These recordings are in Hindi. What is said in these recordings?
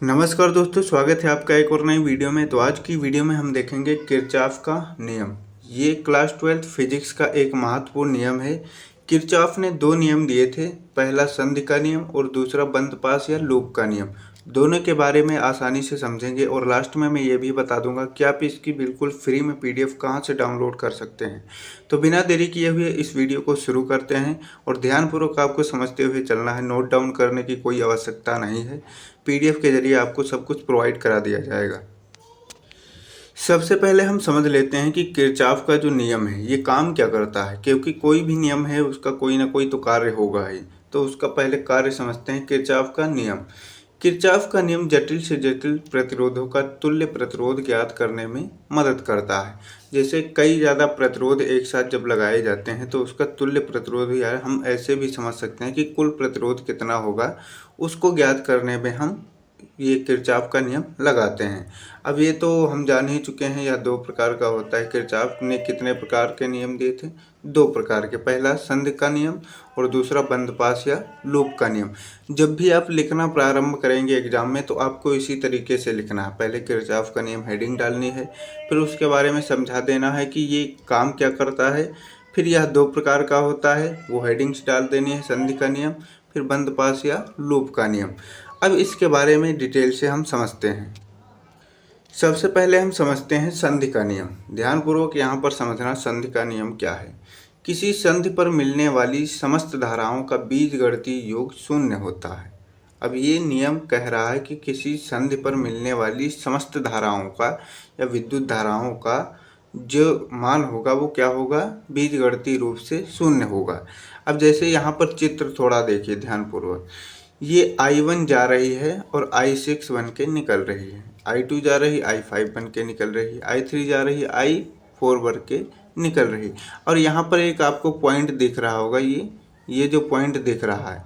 नमस्कार दोस्तों, स्वागत है आपका एक और नई वीडियो में। तो आज की वीडियो में हम देखेंगे किरचॉफ का नियम। ये क्लास 12 फिजिक्स का एक महत्वपूर्ण नियम है। किरचॉफ ने दो नियम दिए थे, पहला संधि का नियम और दूसरा बंद पास या लूप का नियम। दोनों के बारे में आसानी से समझेंगे और लास्ट में मैं ये भी बता दूंगा कि आप इसकी बिल्कुल फ्री में पीडीएफ कहाँ से डाउनलोड कर सकते हैं। तो बिना देरी किए हुए इस वीडियो को शुरू करते हैं और ध्यानपूर्वक आपको समझते हुए चलना है। नोट डाउन करने की कोई आवश्यकता नहीं है, पीडीएफ के जरिए आपको सब कुछ प्रोवाइड करा दिया जाएगा। सबसे पहले हम समझ लेते हैं कि किरचॉफ का जो नियम है ये काम क्या करता है, क्योंकि कोई भी नियम है उसका कोई ना कोई तो कार्य होगा ही। तो उसका पहले कार्य समझते हैं, किरचॉफ का नियम। किरचॉफ का नियम जटिल से जटिल प्रतिरोधों का तुल्य प्रतिरोध ज्ञात करने में मदद करता है। जैसे कई ज़्यादा प्रतिरोध एक साथ जब लगाए जाते हैं तो उसका तुल्य प्रतिरोध, या हम ऐसे भी समझ सकते हैं कि कुल प्रतिरोध कितना होगा, उसको ज्ञात करने में हम ये किरचॉफ का नियम लगाते हैं। अब ये तो हम जान ही चुके हैं, यह दो प्रकार का होता है। किरचॉफ ने कितने प्रकार के नियम दिए थे? दो प्रकार के, पहला संधि का नियम और दूसरा बंद पास या लूप का नियम। जब भी आप लिखना प्रारंभ करेंगे एग्जाम में तो आपको इसी तरीके से लिखना है। पहले किरचॉफ का नियम हेडिंग डालनी है, फिर उसके बारे में समझा देना है कि ये काम क्या करता है, फिर यह दो प्रकार का होता है, वो हेडिंग्स डाल देनी है, संधि का नियम, फिर बंद पास या लूप का नियम। अब इसके बारे में डिटेल से हम समझते हैं। सबसे पहले हम समझते हैं संधि का नियम। ध्यानपूर्वक यहाँ पर समझना संधि का नियम क्या है। किसी संधि पर मिलने वाली समस्त धाराओं का बीजगणितीय योग शून्य होता है। अब ये नियम कह रहा है कि किसी संधि पर मिलने वाली समस्त धाराओं का या विद्युत धाराओं का जो मान होगा वो क्या होगा, बीजगणितीय रूप से शून्य होगा। अब जैसे यहाँ पर चित्र थोड़ा देखिए ध्यानपूर्वक। ये I1 जा रही है और I6 बन के निकल रही है, I2 जा रही, I5 बन के निकल रही, I3 जा रही, I4 बन के निकल रही। और यहाँ पर एक आपको पॉइंट दिख रहा होगा, ये जो पॉइंट दिख रहा है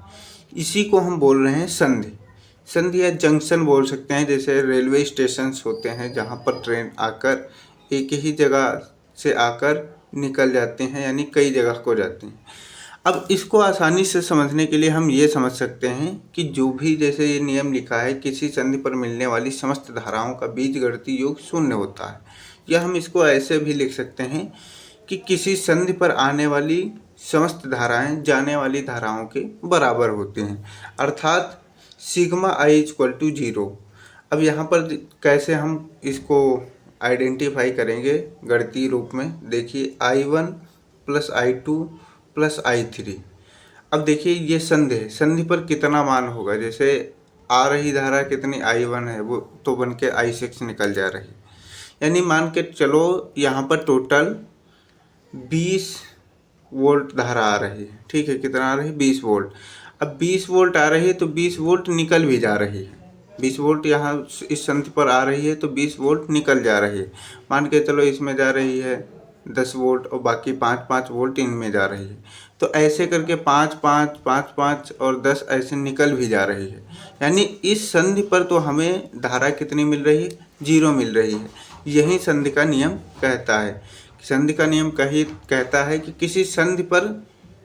इसी को हम बोल रहे हैं संधि। संधि या जंक्शन बोल सकते हैं। जैसे रेलवे स्टेशन होते हैं जहाँ पर ट्रेन आकर एक ही जगह से आकर निकल जाते हैं, यानी कई जगह को जाते हैं। अब इसको आसानी से समझने के लिए हम ये समझ सकते हैं कि जो भी जैसे ये नियम लिखा है, किसी संधि पर मिलने वाली समस्त धाराओं का बीजगणितीय योग शून्य होता है। या हम इसको ऐसे भी लिख सकते हैं कि किसी संधि पर आने वाली समस्त धाराएं जाने वाली धाराओं के बराबर होती हैं, अर्थात सिग्मा I इक्वल टू 0। अब यहाँ पर कैसे हम इसको आइडेंटिफाई करेंगे गणितीय रूप में, देखिए I1 plus I2 plus I3। अब देखिए ये संधि है, संधि पर कितना मान होगा, जैसे आ रही धारा कितनी I1 है, वो तो बन के I6 निकल जा रही, यानी मान के चलो यहाँ पर टोटल 20 वोल्ट धारा आ रही है। ठीक है, कितना आ रही है? 20 वोल्ट। अब 20 वोल्ट आ रही है तो 20 वोल्ट निकल भी जा रही है। 20 वोल्ट यहाँ इस संधि पर आ रही है तो 20 वोल्ट निकल जा रही है। मान के चलो इसमें जा रही है 10 वोल्ट और बाकी 5-5 वोल्ट इनमें जा रही है। तो ऐसे करके 5-5, 5-5 और 10 ऐसे निकल भी जा रही है। यानी इस संधि पर तो हमें धारा कितनी मिल रही है? 0 मिल रही है। यही संधि का नियम कहता है। संधि का नियम कहता है कि किसी संधि पर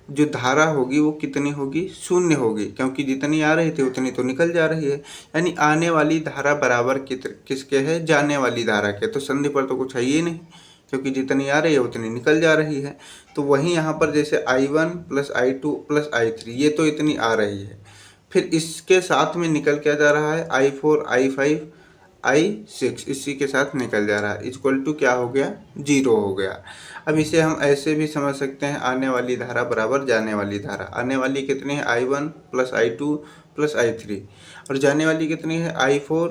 जो धारा होगी वो कितनी होगी? शून्य होगी, क्योंकि जितनी आ रही थी उतनी तो निकल जा रही है। यानी आने वाली धारा बराबर किसके है? जाने वाली धारा के। तो संधि पर तो कुछ है ही नहीं, क्योंकि जितनी आ रही है उतनी निकल जा रही है। तो वहीं यहाँ पर जैसे I1 plus I2 plus I3, ये तो इतनी आ रही है, फिर इसके साथ में निकल क्या जा रहा है? I4, I5, I6 इसी के साथ निकल जा रहा है, इक्वल टू क्या हो गया? 0 हो गया। अब इसे हम ऐसे भी समझ सकते हैं, आने वाली धारा बराबर जाने वाली धारा। आने वाली कितनी है? I1 plus I2 plus I3, और जाने वाली कितनी है? I4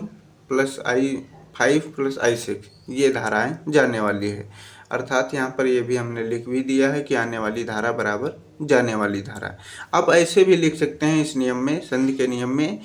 plus I5 plus I6। ये धाराएं जाने वाली है, अर्थात यहाँ पर ये भी हमने लिख भी दिया है कि आने वाली धारा बराबर जाने वाली धारा। अब ऐसे भी लिख सकते हैं इस नियम में, संधि के नियम में,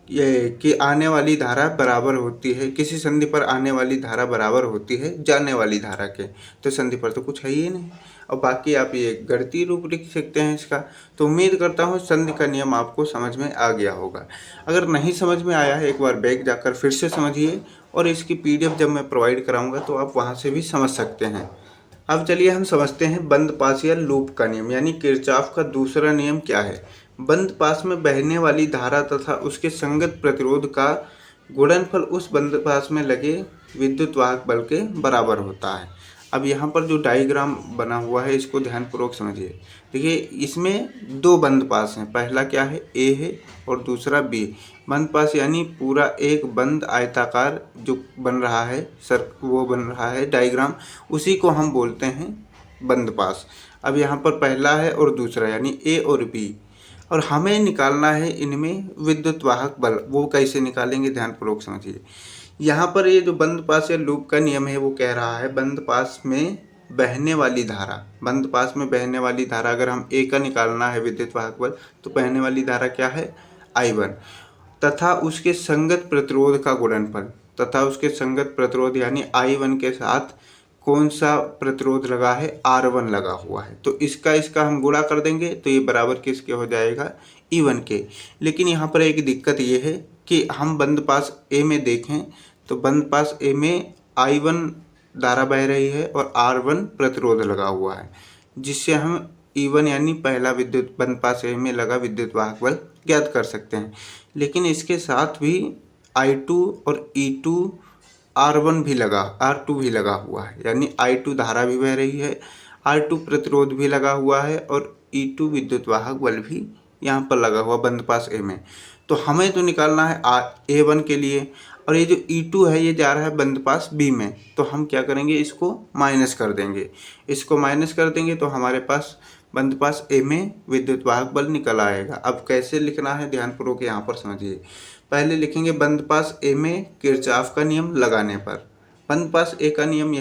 कि आने वाली धारा बराबर होती है, किसी संधि पर आने वाली धारा बराबर होती है जाने वाली धारा के। तो संधि पर तो कुछ है ही नहीं, और बाकी आप ये गणितीय रूप लिख सकते हैं इसका। तो उम्मीद करता हूँ संधि का नियम आपको समझ में आ गया होगा। अगर नहीं समझ में आया है, एक बार बैक जाकर फिर से समझिए, और इसकी पीडीएफ जब मैं प्रोवाइड कराऊंगा तो आप वहाँ से भी समझ सकते हैं। अब चलिए हम समझते हैं बंद पास या लूप का नियम, यानी किरचॉफ का दूसरा नियम क्या है। बंद पास में बहने वाली धारा तथा उसके संगत प्रतिरोध का गुणनफल उस बंद पास में लगे विद्युत वाहक बल के बराबर होता है। अब यहाँ पर जो डायग्राम बना हुआ है इसको ध्यानपूर्वक समझिए। देखिए इसमें दो बंद पास हैं, पहला क्या है ए है और दूसरा बी। बंद पास यानी पूरा एक बंद आयताकार जो बन रहा है वो बन रहा है डायग्राम, उसी को हम बोलते हैं बंद पास। अब यहाँ पर पहला है और दूसरा यानी ए और बी, और हमें निकालना है इनमें विद्युत वाहक बल। वो कैसे निकालेंगे ध्यानपूर्वक समझिए। यहाँ पर ये जो बंद पास या लूप का नियम है वो कह रहा है बंद पास में बहने वाली धारा, बंद पास में बहने वाली धारा अगर हम ए का निकालना है विद्युत वाहक बल तो बहने वाली धारा क्या है I1 तथा उसके संगत प्रतिरोध का गुणनफल, तथा उसके संगत प्रतिरोध यानी I1 के साथ कौन सा प्रतिरोध लगा है R1 लगा हुआ है, तो इसका हम गुणा कर देंगे तो ये बराबर किसके हो जाएगा E1 के। लेकिन यहाँ पर एक दिक्कत ये है कि हम बंद पास ए में देखें तो बंद पास ए में I1 धारा बह रही है और R1 प्रतिरोध लगा हुआ है, जिससे हम E1 यानी पहला विद्युत बंद पास ए में लगा विद्युत वाहक बल ज्ञात कर सकते हैं। लेकिन इसके साथ भी I2 और E2 R1 भी लगा, R2 भी लगा हुआ है, यानी I2 धारा भी बह रही है, R2 प्रतिरोध भी लगा हुआ है और E2 विद्युत वाहक बल भी यहाँ पर लगा हुआ बंद पास ए में। तो हमें तो निकालना है A1 के लिए, और ये जो E2 है ये जा रहा है बंद पास बी में, तो हम क्या करेंगे इसको माइनस कर देंगे। इसको माइनस कर देंगे तो हमारे पास बंद पास ए में विद्युत वाहक बल निकल आएगा। अब कैसे लिखना है ध्यानपूर्वक यहाँ पर समझिए। पहले लिखेंगे बंद पास ए में किरचॉफ का नियम लगाने पर। बंद पास ए का नियम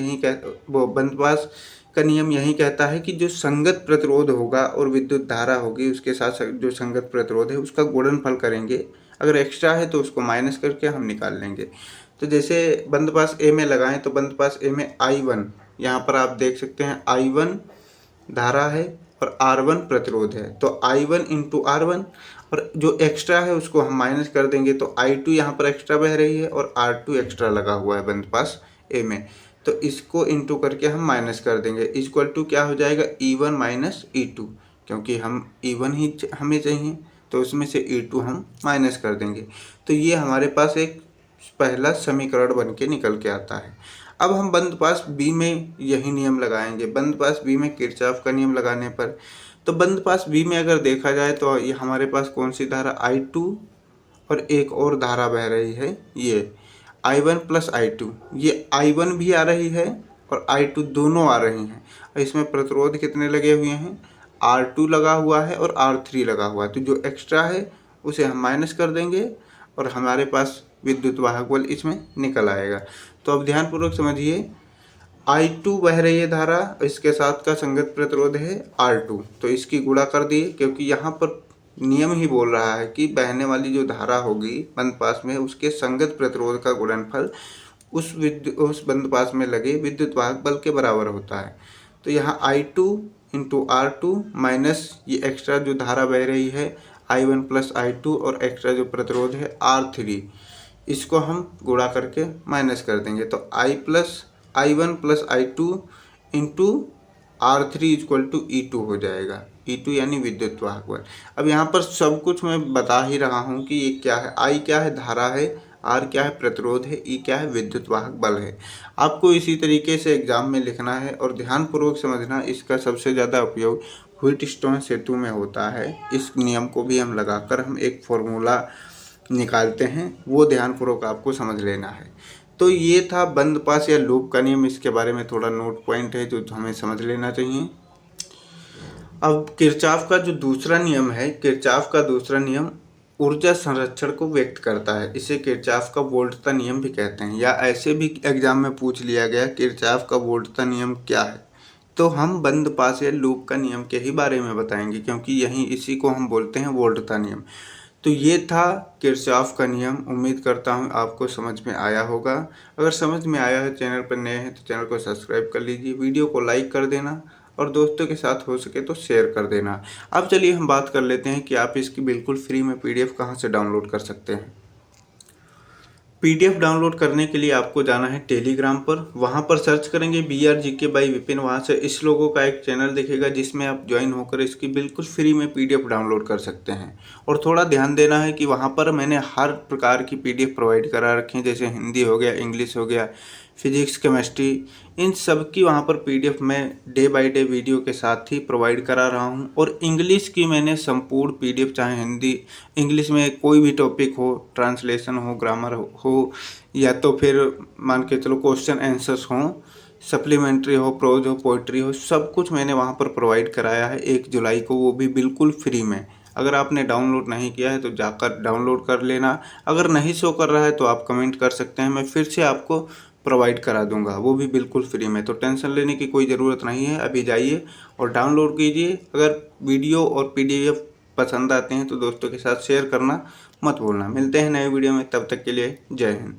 बंद पास का नियम यही कहता है कि जो संगत प्रतिरोध होगा और विद्युत धारा होगी उसके साथ जो संगत प्रतिरोध है उसका गुणनफल करेंगे, अगर एक्स्ट्रा है तो उसको माइनस करके हम निकाल लेंगे। तो जैसे बंद पास ए में लगाएं तो बंद पास ए में I1, यहाँ पर आप देख सकते हैं I1 धारा है और R1 प्रतिरोध है, तो I1 इंटू R1, और जो एक्स्ट्रा है उसको हम माइनस कर देंगे तो I2 यहाँ पर एक्स्ट्रा बह रही है और R2 एक्स्ट्रा लगा हुआ है बंद पास ए में, तो इसको इंटू करके हम माइनस कर देंगे। इक्वल टू क्या हो जाएगा E1 माइनस E2, क्योंकि हम E1 ही हमें चाहिए तो उसमें से E2 हम माइनस कर देंगे। तो ये हमारे पास एक पहला समीकरण बन के निकल के आता है। अब हम बंद पास बी में यही नियम लगाएंगे। बंद पास बी में किरचॉफ का नियम लगाने पर, तो बंद पास बी में अगर देखा जाए तो ये हमारे पास कौन सी धारा I2 और एक और धारा बह रही है ये I1 प्लस I2, ये I1 भी आ रही है और I2 दोनों आ रही हैं। इसमें प्रतिरोध कितने लगे हुए हैं, R2 लगा हुआ है और R3 लगा हुआ है, तो जो एक्स्ट्रा है उसे हम माइनस कर देंगे और हमारे पास विद्युत वाहक बल इसमें निकल आएगा। तो अब ध्यानपूर्वक समझिए, I2 बह रही है धारा, इसके साथ का संगत प्रतिरोध है R2, तो इसकी गुणा कर दिए, क्योंकि यहाँ पर नियम ही बोल रहा है कि बहने वाली जो धारा होगी बंद पास में उसके संगत प्रतिरोध का गुणनफल उस बंद पास में लगे विद्युत वाहक बल के बराबर होता है। तो यहाँ I2 इंटू R2 माइनस ये एक्स्ट्रा जो धारा बह रही है I1 प्लस I2 और एक्स्ट्रा जो प्रतिरोध है R3, इसको हम गुणा करके माइनस कर देंगे, तो I1 plus I2 into R3 equal to E2 हो जाएगा। E2 यानी विद्युत वाहक बल। अब यहाँ पर सब कुछ मैं बता ही रहा हूँ कि ये क्या है, I क्या है धारा है, R क्या है प्रतिरोध है, E क्या है विद्युत वाहक बल है। आपको इसी तरीके से एग्जाम में लिखना है और ध्यानपूर्वक समझना। इसका सबसे ज़्यादा उपयोग व्हीटस्टोन सेतु में होता है। इस नियम को भी हम लगाकर हम एक फॉर्मूला निकालते हैं, वो ध्यानपूर्वक आपको समझ लेना है। तो ये था बंद पास या लूप का नियम, इसके बारे में थोड़ा नोट पॉइंट है जो हमें समझ लेना चाहिए। अब किरचॉफ का जो दूसरा नियम है, किरचॉफ का दूसरा नियम ऊर्जा संरक्षण को व्यक्त करता है। इसे किरचॉफ का वोल्टता नियम भी कहते हैं, या ऐसे भी एग्जाम में पूछ लिया गया किरचॉफ का वोल्टता नियम क्या है, तो हम बंद पास या लूप का नियम के ही बारे में बताएंगे, क्योंकि इसी को हम बोलते हैं वोल्टता नियम। तो ये था किरचॉफ का नियम। उम्मीद करता हूँ आपको समझ में आया होगा। अगर समझ में आया है, चैनल पर नए हैं तो चैनल को सब्सक्राइब कर लीजिए, वीडियो को लाइक कर देना और दोस्तों के साथ हो सके तो शेयर कर देना। अब चलिए हम बात कर लेते हैं कि आप इसकी बिल्कुल फ्री में PDF कहाँ से डाउनलोड कर सकते हैं। पीडीएफ डाउनलोड करने के लिए आपको जाना है टेलीग्राम पर। वहां पर सर्च करेंगे BRGK बाई विपिन। वहां से इस लोगों का एक चैनल दिखेगा जिसमें आप ज्वाइन होकर इसकी बिल्कुल फ्री में पीडीएफ डाउनलोड कर सकते हैं। और थोड़ा ध्यान देना है कि वहां पर मैंने हर प्रकार की पीडीएफ प्रोवाइड करा रखी है, जैसे हिंदी हो गया, इंग्लिश हो गया, फिजिक्स, केमिस्ट्री, इन सब की वहाँ पर पीडीएफ मैं डे बाय डे वीडियो के साथ ही प्रोवाइड करा रहा हूँ। और इंग्लिश की मैंने संपूर्ण पीडीएफ, चाहे हिंदी इंग्लिश में कोई भी टॉपिक हो, ट्रांसलेशन हो, ग्रामर हो, या तो फिर मान के चलो क्वेश्चन आंसर्स हों, सप्लीमेंट्री हो, प्रोज हो, पोइट्री हो, सब कुछ मैंने वहाँ पर प्रोवाइड कराया है 1 जुलाई को, वो भी बिल्कुल फ्री में। अगर आपने डाउनलोड नहीं किया है तो जाकर डाउनलोड कर लेना। अगर नहीं शो कर रहा है तो आप कमेंट कर सकते हैं, मैं फिर से आपको प्रोवाइड करा दूंगा, वो भी बिल्कुल फ्री में। तो टेंशन लेने की कोई ज़रूरत नहीं है, अभी जाइए और डाउनलोड कीजिए। अगर वीडियो और पीडीएफ पसंद आते हैं तो दोस्तों के साथ शेयर करना मत भूलना। मिलते हैं नए वीडियो में, तब तक के लिए जय हिंद।